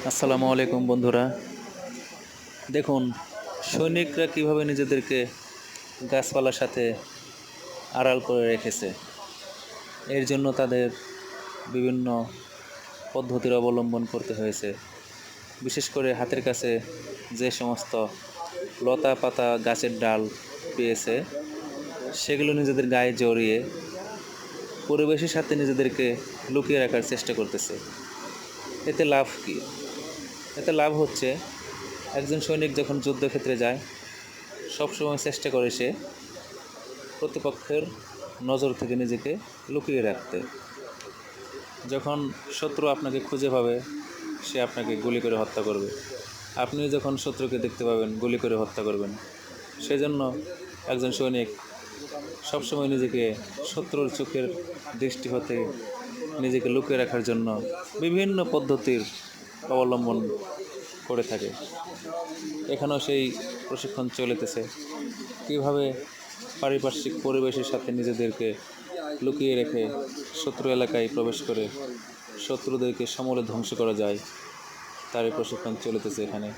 আসসালামু আলাইকুম বন্ধুরা। দেখুন, সৈনিকরা কিভাবে নিজেদেরকে গাছপালার সাথে আড়াল করে রেখেছে। এর জন্য তাদের বিভিন্ন পদ্ধতির অবলম্বন করতে হয়েছে। বিশেষ করে হাতের কাছে যে সমস্ত লতা পাতা গাছের ডাল পেয়েছে, সেগুলো নিজেদের গায়ে জড়িয়ে পরিবেশের সাথে নিজেদেরকে লুকিয়ে রাখার চেষ্টা করতেছে। এতে লাভ কী? এতে লাভ হচ্ছে, একজন সৈনিক যখন যুদ্ধক্ষেত্রে যায়, সবসময় চেষ্টা করে সে প্রতিপক্ষের নজর থেকে নিজেকে লুকিয়ে রাখতে। যখন শত্রু আপনাকে খুঁজে পাবে, সে আপনাকে গুলি করে হত্যা করবে। আপনিও যখন শত্রুকে দেখতে পাবেন, গুলি করে হত্যা করবেন। সেজন্য একজন সৈনিক সবসময় নিজেকে শত্রুর চোখের দৃষ্টি হতে নিজেকে লুকিয়ে রাখার জন্য বিভিন্ন পদ্ধতির অবলম্বন করে থাকে। এখানেও সেই প্রশিক্ষণ চলিতেছে, কীভাবে পারিপার্শ্বিক পরিবেশের সাথে নিজেদেরকে লুকিয়ে রেখে শত্রু এলাকায় প্রবেশ করে শত্রুদেরকে সমূলে ধ্বংস করা যায়, তারই প্রশিক্ষণ চলিতেছে এখানে।